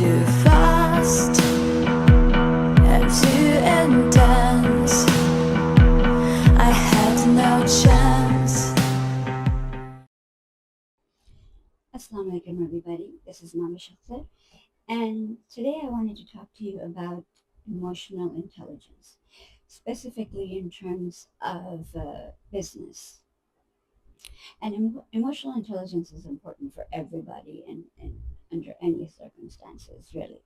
too fast and too intense. I had no chance. Assalamu alaikum everybody, this is Mahvish Akhtar, and today I wanted to talk to you about emotional intelligence, specifically in terms of business. And emotional intelligence is important for everybody and under any circumstances, really.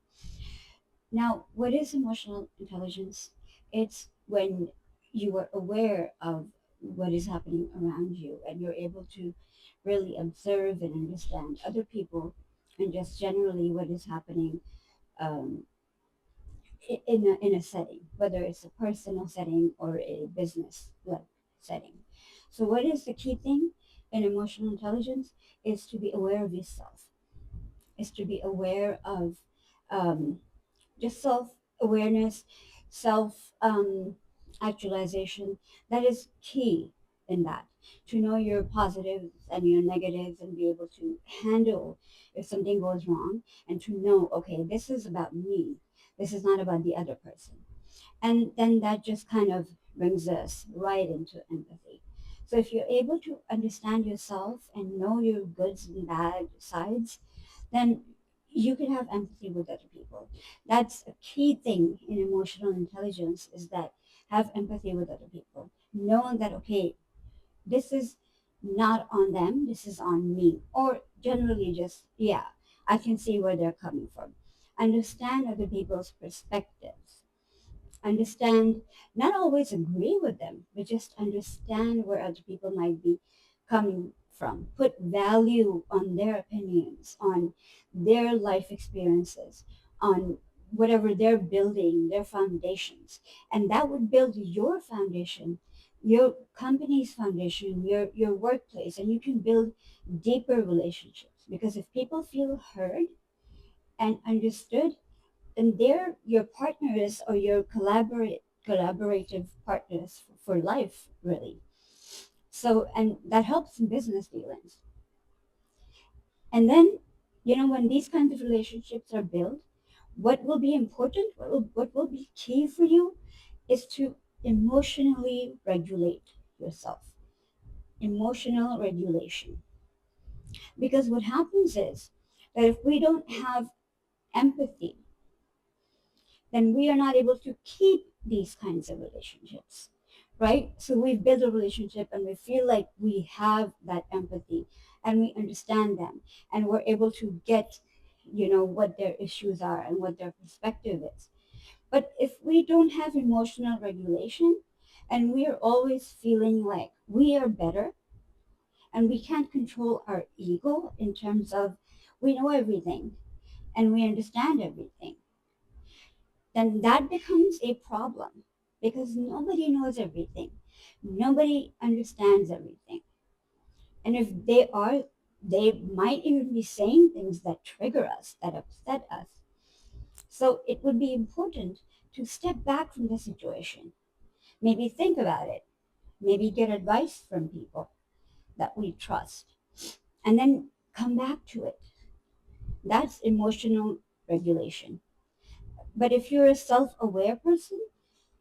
Now, what is emotional intelligence? It's when you are aware of what is happening around you and you're able to really observe and understand other people and just generally what is happening um, in a setting, whether it's a personal setting or a business like setting. So, what is the key thing in emotional intelligence? Is to be aware of yourself, is to be aware of um, just self awareness, self actualization. That is key in that, to know your positives and your negatives and be able to handle if something goes wrong, and to know, okay, this is about me, this is not about the other person. And then that just kind of brings us right into empathy. So if you're able to understand yourself and know your goods and bad sides, then you can have empathy with other people. That's a key thing in emotional intelligence, is that have empathy with other people. Knowing that, okay, this is not on them, this is on me. Or generally just, yeah, I can see where they're coming from. Understand other people's perspectives. Understand, not always agree with them, but just understand where other people might be coming from. Put value on their opinions, on their life experiences, on whatever they're building, their foundations. And that would build your foundation, your company's foundation, your workplace, and you can build deeper relationships. Because if people feel heard and understood, then they're your partners or your collaborative partners for life, really. So, and that helps in business dealings. And then, when these kinds of relationships are built, what will be important, what will be key for you, is to emotionally regulate yourself. Emotional regulation. Because what happens is that if we don't have empathy, then we are not able to keep these kinds of relationships, right? So we've built a relationship and we feel like we have that empathy and we understand them and we're able to get, what their issues are and what their perspective is. But if we don't have emotional regulation and we are always feeling like we are better and we can't control our ego in terms of we know everything and we understand everything, then that becomes a problem because nobody knows everything. Nobody understands everything. And if they are, they might even be saying things that trigger us, that upset us. So it would be important to step back from the situation, maybe think about it, maybe get advice from people that we trust, and then come back to it. That's emotional regulation. But if you're a self aware person,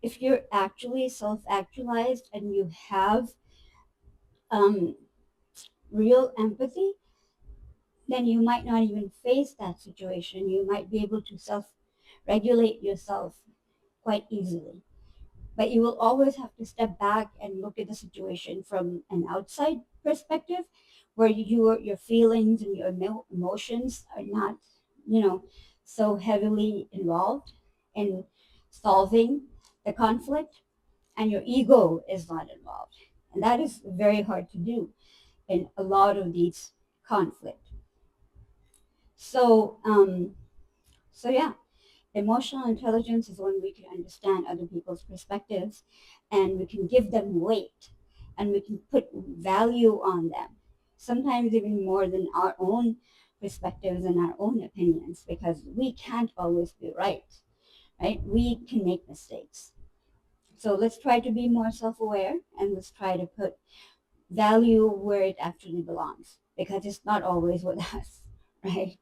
if you're actually self-actualized and you have um, real empathy, then you might not even face that situation. You might be able to self-regulate yourself quite easily. But you will always have to step back and look at the situation from an outside perspective, where your feelings and your emotions are not, you know, so heavily involved in solving the conflict, and your ego is not involved. And that is very hard to do in a lot of these conflict. So, yeah, emotional intelligence is when we can understand other people's perspectives and we can give them weight and we can put value on them. Sometimes even more than our own perspectives and our own opinions, because we can't always be right, right? We can make mistakes. So let's try to be more self-aware and let's try to put value where it actually belongs, because it's not always with us, right?